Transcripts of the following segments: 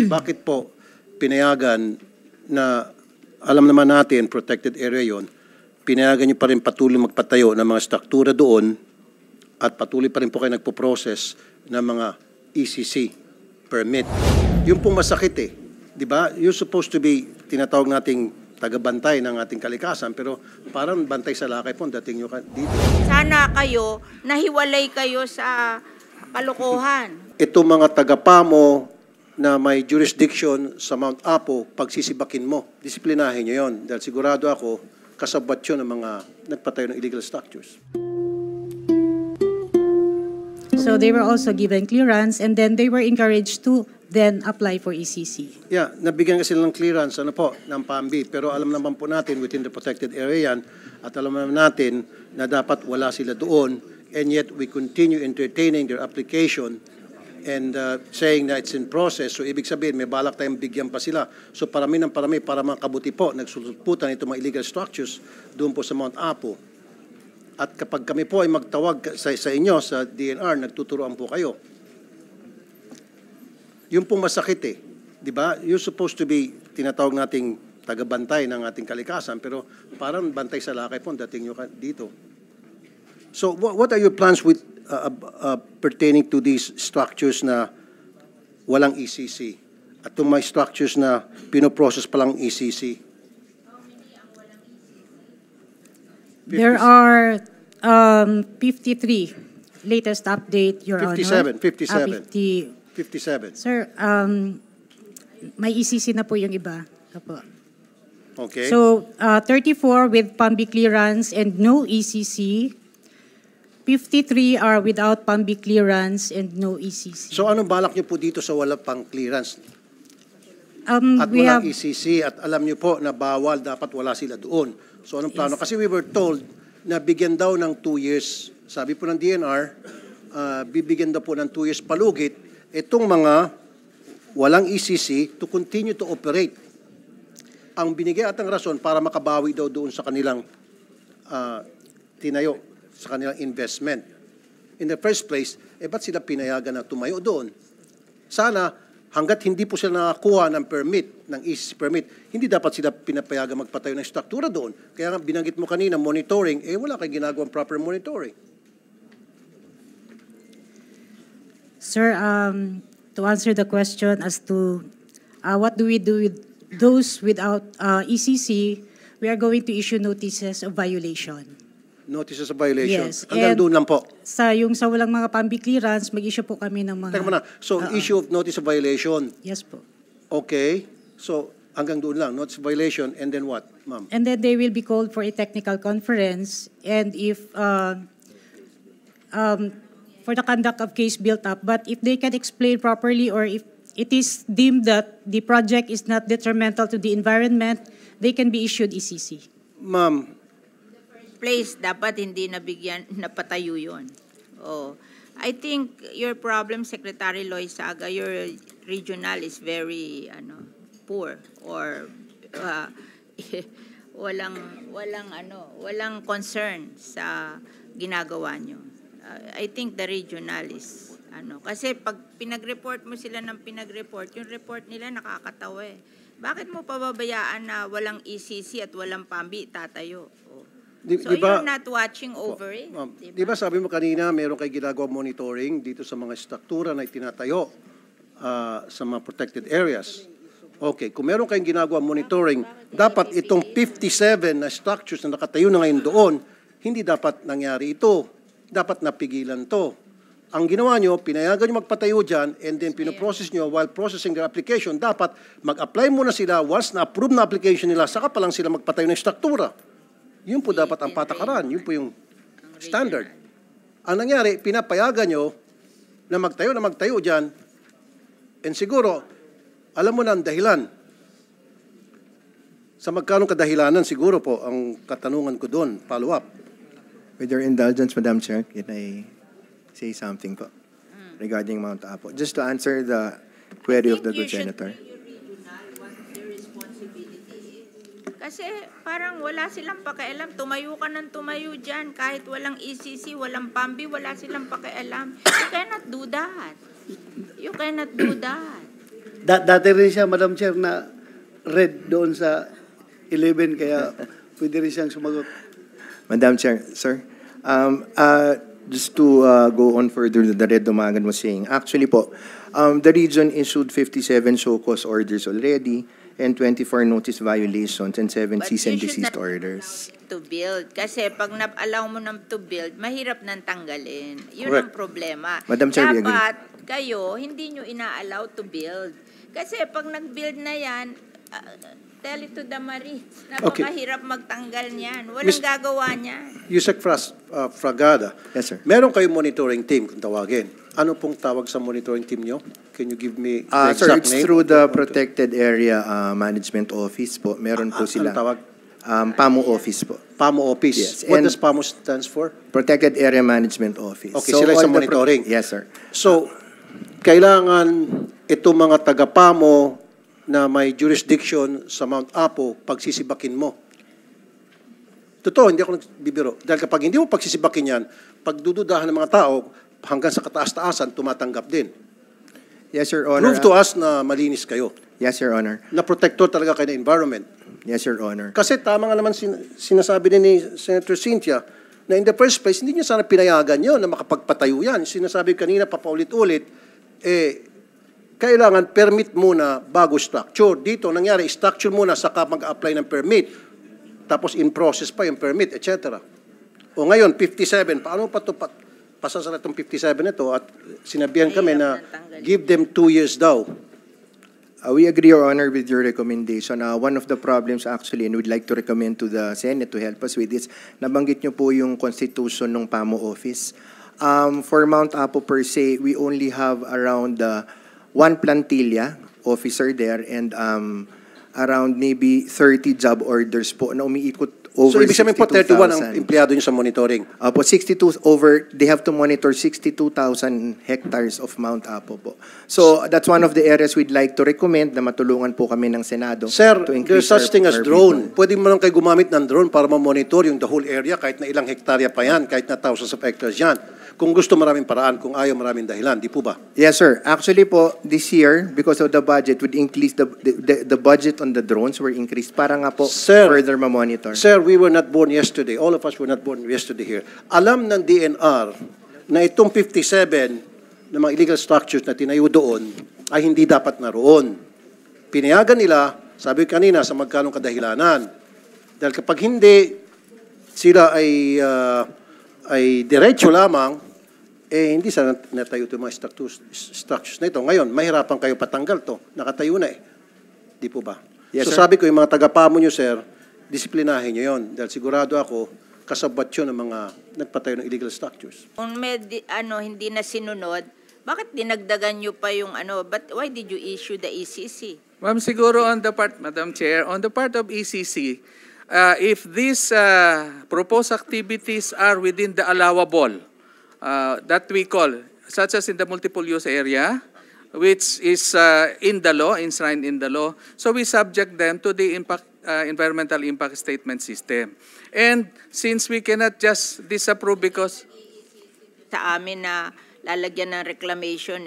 bakit po pinayagan na alam naman natin, protected area yon, pinayagan niyo pa rin patuloy magpatayo ng mga struktura doon at patuloy pa rin po kayo nagpo-process ng mga ECC permit. Yung pong masakit eh. Di ba? You're supposed to be, tinatawag nating taga-bantay ng ating kalikasan, pero parang bantay sa lakay po, dating nyo dito. Sana kayo, nahiwalay kayo sa kalokohan. Ito mga taga-PAMO na may jurisdiction sa Mount Apo, pagsisibakin mo, disiplinahin nyo yun. Dahil sigurado ako, kasabot yun ng mga nagpatayo ng illegal structures. So they were also given clearance and then they were encouraged to then apply for ECC. Yeah, nabigyan kasi ng clearance ng PAMB, pero alam naman po natin within the protected area yan at alam naman natin na dapat wala sila doon and yet we continue entertaining their application and saying na it's in process. So ibig sabihin may balak tayong bigyan pa sila. So parami ng parami para makabuti po nagsulputan itong mga illegal structures doon po sa Mount Apo. At kapag kami po ay magtawag sa inyo, sa DNR, nagtuturoan po kayo. Yung pong masakit eh. Di ba? You're supposed to be, tinatawag nating taga-bantay ng ating kalikasan, pero parang bantay sa lakay po, dating nyo dito. So what are your plans with pertaining to these structures na walang ECC? At itong may structures na pinoprocess palang ECC? There are 53 latest update, Your 57, Honor. 57. Sir, may ECC na po yung iba. Opo. Okay. So, 34 with PAMB clearance and no ECC. 53 are without PAMB clearance and no ECC. So anong balak niyo po dito sa wala pang clearance? At We walang have, ECC at alam niyo po na bawal, dapat wala sila doon. So anong plano? Kasi we were told na bigyan daw ng 2 years. Sabi po ng DNR, bibigyan daw po ng 2 years palugit itong mga walang ECC to continue to operate. Ang binigay at ang rason para makabawi daw doon sa kanilang tinayo, sa kanilang investment. In the first place, ba't sila pinayagan na tumayo doon? Sana, hanggat hindi po sila nakakuha ng permit, ng ECC permit, hindi dapat sila pinapayagan magpatayo ng struktura doon. Kaya nga binanggit mo kanina, monitoring, wala kayong ginagawang proper monitoring. Sir, to answer the question as to what do we do with those without ECC, we are going to issue notices of violation. Notices of violation? Yes. Hanggang doon lang po? Sa walang mga PAMB clearance, mag-issue po kami ng mga... Teka muna. So, issue of notice of violation. Yes po. Okay. So, hanggang doon lang. Notice of violation. And then what, ma'am? And then they will be called for a technical conference. And if... for the conduct of case built up, but if they can explain properly or if it is deemed that the project is not detrimental to the environment, they can be issued ECC. Ma'am, Place, dapat hindi nabigyan, napatayo yun. Oh. I think your problem, Secretary Loizaga, your regional is very poor or walang concern sa ginagawa nyo. I think the regional is kasi pag pinag-report mo sila ng pinag-report, yung report nila nakakatawa eh. Bakit mo pababayaan na walang ECC at walang PAMB tatayo? Oh. So diba, you're not watching over it. Di ba sabi mo kanina, meron kayo ginagawa monitoring dito sa mga struktura na itinatayo sa mga protected areas. Okay, kung meron kayong ginagawa monitoring, dapat itong 57 na structures na nakatayo na ngayon doon, hindi dapat nangyari ito. Dapat napigilan to. Ang ginawa nyo, pinayagan nyo magpatayo dyan and then pinoprocess nyo while processing their application. Dapat mag-apply muna sila once na-approve na application nila, saka pa lang sila magpatayo ng struktura. Yun po dapat ang patakaran. Yun po yung standard. Ang nangyari, pinapayagan nyo na magtayo dyan and siguro, alam mo na ang dahilan. Sa magkanong kadahilanan, siguro po, ang katanungan ko doon, follow up. With your indulgence, Madam Chair, can I say something po regarding Mount Apo? Just to answer the query of the good senator. Kasi parang wala silang pakialam. Tumayo ka ng tumayo dyan. Kahit walang ECC, walang PAMB, wala silang pakialam. You cannot do that. You cannot do that. Dati rin siya, Madam Chair, na red doon sa 11, kaya pwede rin siyang sumagot. Madam Chair, sir, just to go on further, the Red Dumagan was saying, actually po, the region issued 57 show cause orders already and 24 notice violations and 7 But cease and you should desist not orders. to build. Kasi pag allow mo ng to build, mahirap nang tanggalin. Yun Correct. ang problema. Madam Chair, we agree. Dapat kayo, hindi nyo ina-allow to build. Kasi pag nag-build na yan, tell it to the Marines. Okay. Napakahirap magtanggal niyan. Walang Miss- gagawa niyan. Yusek Fragada, Yes, sir. meron kayong monitoring team kung tawagin. Ano pong tawag sa monitoring team nyo? Can you give me the Sir, exact it's name? through the Protected Area Management Office po. Meron po sila. Ano tawag? PAMO Office po. PAMO Office. Yes, What and- does PAMO stands for? Protected Area Management Office. Okay, sila sa all the monitoring. Yes, sir. So, kailangan itong mga taga-PAMO na may jurisdiction sa Mount Apo, pagsisibakin mo. Totoo, hindi ako nagbibiro. Dahil kapag hindi mo pagsisibakin yan, pagdududahan ng mga tao, hanggang sa kataas-taasan, tumatanggap din. Yes, Your Honor. Prove to us na malinis kayo. Yes, Your Honor. Na protector talaga kayo ng environment. Yes, Your Honor. Kasi tama nga naman sinasabi din ni Senator Cynthia na in the first place, hindi niya sana pinayagan yun na makapagpatayo yan. Sinasabi kanina papaulit-ulit, kailangan permit muna bago structure. Dito, nangyari, structure muna saka mag-apply ng permit. Tapos in process pa yung permit, etc. O ngayon, 57, paano pa ito pasasara itong 57 ito at sinabihan kami na give them 2 years daw. We agree, Your Honor, with your recommendation. One of the problems actually, and we'd like to recommend to the Senate to help us with this, nabanggit niyo po yung constitution ng PAMO office. For Mount Apo per se, we only have around 1 plantilla officer there and around maybe 30 job orders po na umiikot over So, ibig sabihin po, 31 ang 62,000. empleyado niyo sa monitoring. Po 62 over, they have to monitor 62,000 hectares of Mount Apo po. So that's one of the areas we'd like to recommend na matulungan po kami ng Senado Sir, to increase there's such our- thing as our drone. people. Pwede mo lang kayo gumamit ng drone para ma-monitor yung the whole area, kahit na ilang hektarya pa yan, kahit na thousands of hectares yan. Kung gusto, maraming paraan. Kung ayaw, maraming dahilan. Di po ba? Yes, sir. Actually po, this year, because of the budget, would increase the budget on the drones were increased para nga po Sir, further ma-monitor. Sir, we were not born yesterday. All of us were not born yesterday here. Alam ng DNR na itong 57 na mga illegal structures na tinayo doon ay hindi dapat naroon. Pinayagan nila, sabi ko kanina, sa magkanong kadahilanan. Dahil kapag hindi, sila ay diretso lamang, hindi sana natayo itong mga structures na ito. Ngayon, mahirapan kayo patanggal to. Nakatayo na eh. Di po ba? Yes, so sir. sabi ko, yung mga tagapamo nyo, sir, disiplinahin nyo yun. Dahil sigurado ako, kasabwat yun ng mga nagpatayo ng illegal structures. Kung may hindi na sinunod, bakit dinagdagan nyo pa yung but why did you issue the ECC? Ma'am, siguro on the part, Madam Chair, on the part of ECC, if these proposed activities are within the allowable, that we call, such as in the multiple use area, which is in the law, enshrined in the law, so we subject them to the environmental impact statement system. And since we cannot just disapprove because Sa amin na lalagyan ng reclamation,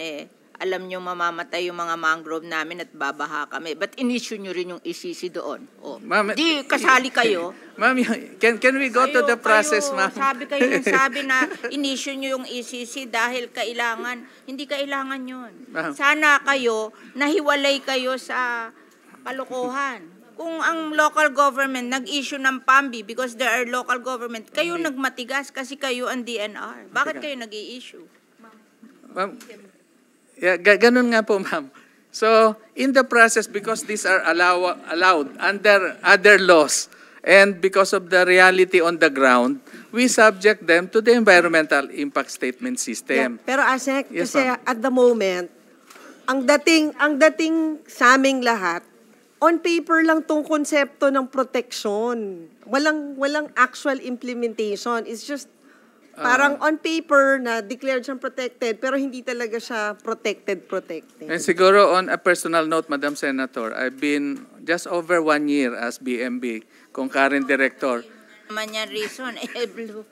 alam nyo mamamatay yung mga mangrove namin at babaha kami. But in-issue nyo rin yung ECC doon. Oh. Ma'am, Di kasali kayo. Ma'am, can we go to the process, ma'am? Sabi na in-issue nyo yung ECC dahil kailangan. Hindi kailangan yun. Ma'am. Sana kayo, nahiwalay kayo sa kalokohan. Kung ang local government nag-issue ng PAMBI because there are local government, kayo nagmatigas kasi kayo ang DNR. Bakit kayo nag-i-issue? Ma'am, yeah, ganun nga po, ma'am. So, in the process, because these are allowed under other laws, and because of the reality on the ground, we subject them to the environmental impact statement system. Pero ASEC, Yes, kasi ma'am. at the moment, ang dating sa aming lahat, on paper lang tong konsepto ng protection. Walang actual implementation. It's just parang on paper na declared siyang protected pero hindi talaga siya protected. And siguro on a personal note, Madam Senator, I've been just over 1 year as BMB, concurrent director. Naman yan reason, blue.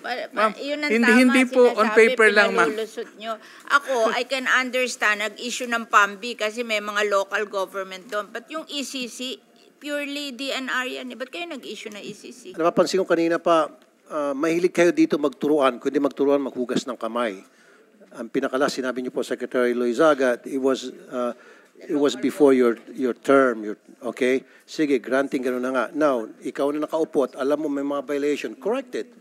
Ma'am, Yun ang hindi tama, po on sinasabi, paper lang, ma'am. pinalulusot nyo. Ako, I can understand, nag-issue ng PAMBI kasi may mga local government doon. But yung ECC, purely DNR yan. Ba't kayo nag-issue ng ECC? Napapansin ko kanina pa, mahilig kayo dito magturuan. Kundi magturuan, maghugas ng kamay. Ang pinakala, sinabi niyo po, Secretary Loizaga, it was before your term. Okay? Sige, granting gano'n na nga. Now, ikaw na nakaupo at alam mo may mga violation, correct it.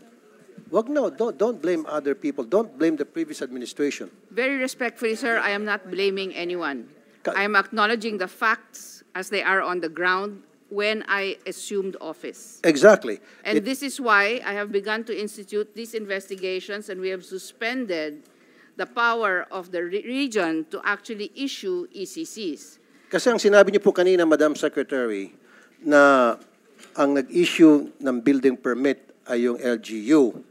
Wag no, don't blame other people. Don't blame the previous administration. Very respectfully, sir, I am not blaming anyone. Ka- I am acknowledging the facts as they are on the ground when I assumed office. Exactly. And this is why I have begun to institute these investigations, and we have suspended the power of the region to actually issue ECCs. Kasi ang sinabi niyo po kanina, Madam Secretary, na ang nag-issue ng building permit ay yung LGU,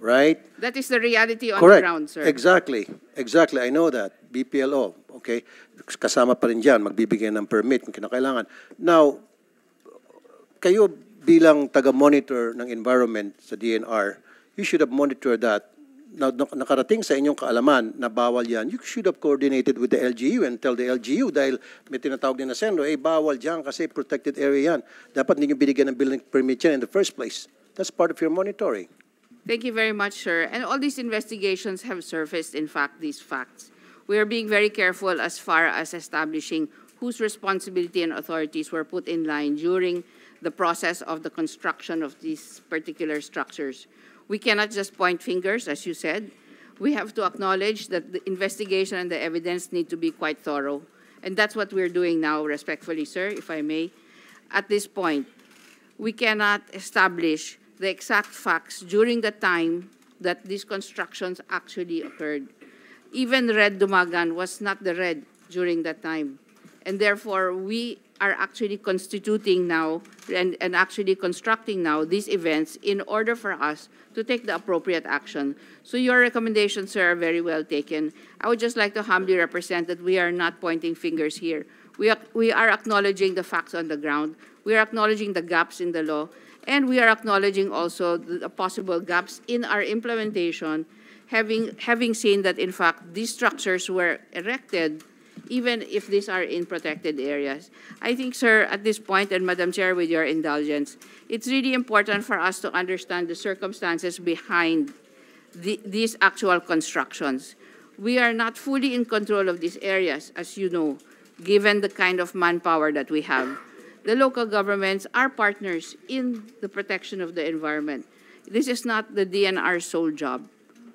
right? That is the reality on Correct. the ground, sir. Exactly. Exactly. I know that. BPLO. Okay? Kasama pa rin dyan. Magbibigay ng permit kung kinakailangan. Now, kayo bilang taga-monitor ng environment sa DNR, you should have monitored that. Now, nakarating sa inyong kaalaman na bawal yan, you should have coordinated with the LGU and tell the LGU dahil may tinatawag din na sendo, bawal dyan kasi protected area yan. Dapat hindi nyo binigyan ng building permit yan in the first place. That's part of your monitoring. Thank you very much, sir. And all these investigations have surfaced, in fact, these facts. We are being very careful as far as establishing whose responsibility and authorities were put in line during the process of the construction of these particular structures. We cannot just point fingers, as you said. We have to acknowledge that the investigation and the evidence need to be quite thorough. And that's what we're doing now, respectfully, sir, if I may. At this point, we cannot establish the exact facts during the time that these constructions actually occurred. Even Red Dumagan was not the Red during that time. And therefore, we are actually constituting now and actually constructing now these events in order for us to take the appropriate action. So your recommendations, sir, are very well taken. I would just like to humbly represent that we are not pointing fingers here. We are acknowledging the facts on the ground. We are acknowledging the gaps in the law. And we are acknowledging also the possible gaps in our implementation, having seen that, in fact, these structures were erected even if these are in protected areas. I think, sir, at this point, and Madam Chair, with your indulgence, it's really important for us to understand the circumstances behind these actual constructions. We are not fully in control of these areas, as you know, given the kind of manpower that we have. The local governments are partners in the protection of the environment. This is not the DNR's sole job.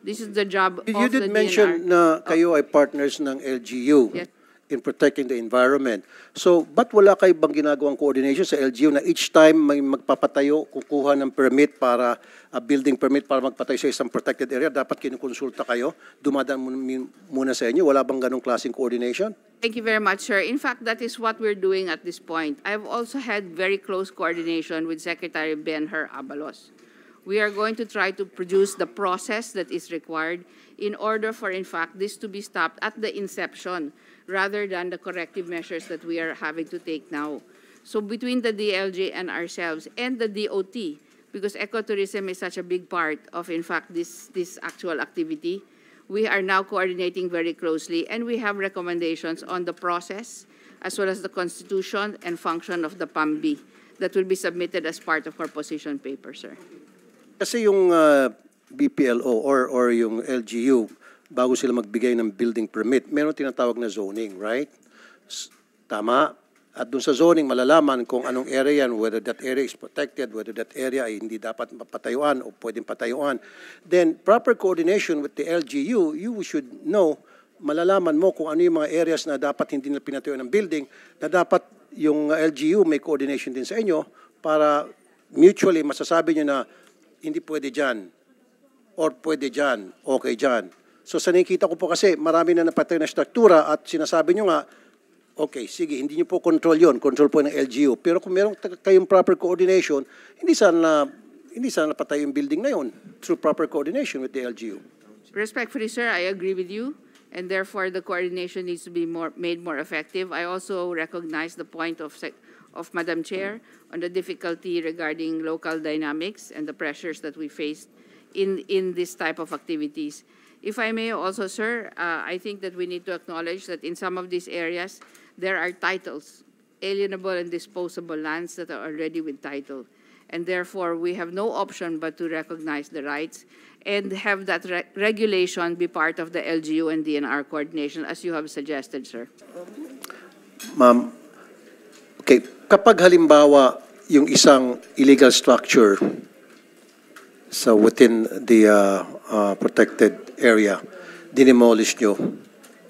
This is the job of the DNR. You did mention na kayo ay partners ng LGU. Yes. In protecting the environment. So, ba't wala kayo bang ginagawang coordination sa LGU na each time may magpapatayo, kukuha ng permit para, building permit para magpatayo sa isang protected area, dapat kinukonsulta kayo, dumadaan muna sa inyo? Wala bang ganong klaseng coordination? Thank you very much, sir. In fact, that is what we're doing at this point. I've also had very close coordination with Secretary Ben-Hur Abalos. We are going to try to produce the process that is required in order for, in fact, this to be stopped at the inception rather than the corrective measures that we are having to take now. So between the DLG and ourselves and the DOT, because ecotourism is such a big part of, in fact, this actual activity, we are now coordinating very closely, and we have recommendations on the process as well as the constitution and function of the PAMBI that will be submitted as part of our position paper, sir. Kasi yung BPLO or yung LGU, bago sila magbigay ng building permit, meron tinatawag na zoning, right? Tama. At dun sa zoning, malalaman kung anong area yan, whether that area is protected, whether that area ay hindi dapat patayuan o pwedeng patayuan. Then, proper coordination with the LGU, you should know, malalaman mo kung ano yung mga areas na dapat hindi na pinatayuan ng building, na dapat yung LGU may coordination din sa inyo para mutually masasabi nyo na hindi pwede dyan or pwede dyan, okay dyan. So sa nakikita ko po kasi marami na napatay na struktura at sinasabi nyo nga, okay, sige, hindi nyo po control yon, control po ng LGU. Pero kung meron kayong proper coordination, hindi sana napatay yung building na yon through proper coordination with the LGU. Respectfully, sir, I agree with you, and therefore the coordination needs to be made more effective. I also recognize the point of Madam Chair on the difficulty regarding local dynamics and the pressures that we faced in this type of activities. If I may also, sir, I think that we need to acknowledge that in some of these areas, there are titles, alienable and disposable lands that are already with title. And therefore, we have no option but to recognize the rights and have that regulation be part of the LGU and DNR coordination, as you have suggested, sir. Ma'am, okay, kapag halimbawa yung isang illegal structure sa within the protected area, dinemolish nyo,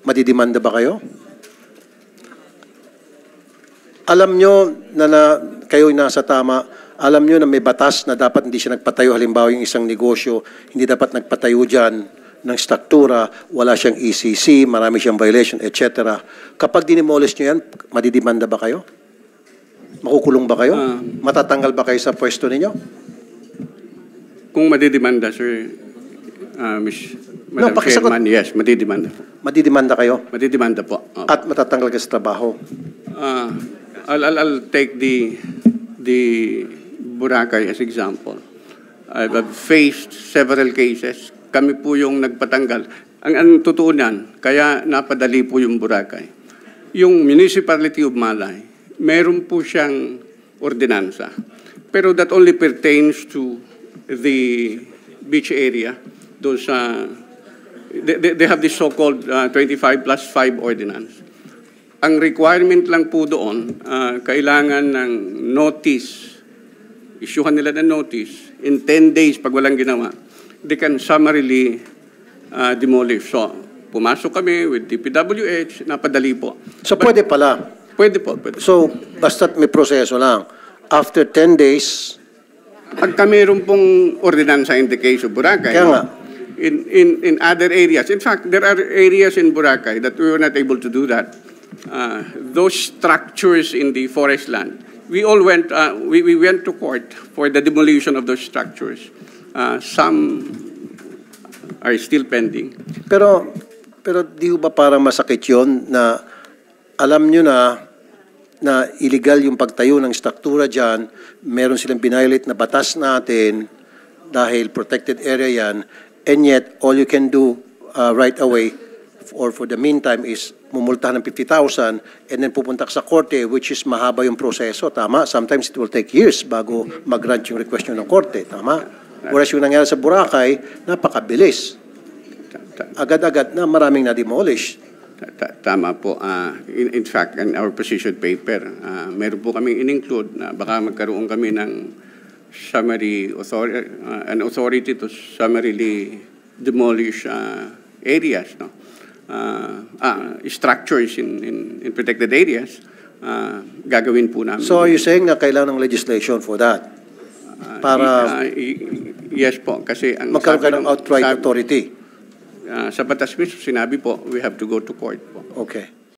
madidimanda ba kayo? Alam nyo na kayo'y nasa tama, alam nyo na may batas na dapat hindi siya nagpatayo. Halimbawa yung isang negosyo, hindi dapat nagpatayo dyan ng struktura, wala siyang ECC, marami siyang violation, etc. Kapag dinemolish nyo yan, madidimanda ba kayo? Makukulong ba kayo? Matatanggal ba kayo sa pwesto ninyo? Kung madidimanda, sir, Madam Chairman, yes, madidimanda. Madidimanda kayo? Madidimanda po. At matatanggal ka sa trabaho? I'll take the Boracay as example. I've faced several cases. Kami po yung nagpatanggal. Ang totoo niyan, kaya napadali po yung Boracay. Yung Municipality of Malay, meron po siyang ordinansa. Pero that only pertains to the beach area. Those, they have this so-called 25+5 ordinance. Ang requirement lang po doon, kailangan ng notice, isyuhan nila ng notice, in 10 days pag walang ginawa, they can summarily demolish. So, pumasok kami with DPWH, napadali po. So pwede pala? Pwede po. Pwede. So, basta't may proseso lang. After 10 days, pagka mayroon pong ordinansa in the case of Boracay, kaya nga, in other areas, in fact, there are areas in Boracay that we were not able to do that. Those structures in the forest land, we went to court for the demolition of those structures. Some are still pending. Pero di ba parang masakit yun na alam nyo na illegal yung pagtayo ng struktura dyan, meron silang binayolate na batas natin dahil protected area yan, and yet all you can do right away or for the meantime is mumultahan ng 50,000 and then pupunta ka sa korte, which is mahaba yung proseso, tama? Sometimes it will take years bago mag-grant yung request nyo ng korte, tama? Whereas yung nangyari sa Boracay, napakabilis. Agad-agad na maraming na-demolish. Tama po. In fact, in our position paper, meron po kaming in-include na baka magkaroon kami ng summary authority, an authority to summarily demolish areas, no? Structures in protected areas, gagawin po namin. So are you saying na kailangan ng legislation for that? Para yes po, kasi ang magkaroon ka ng outright authority? Sa batas mismo, sinabi po, we have to go to court po. Okay.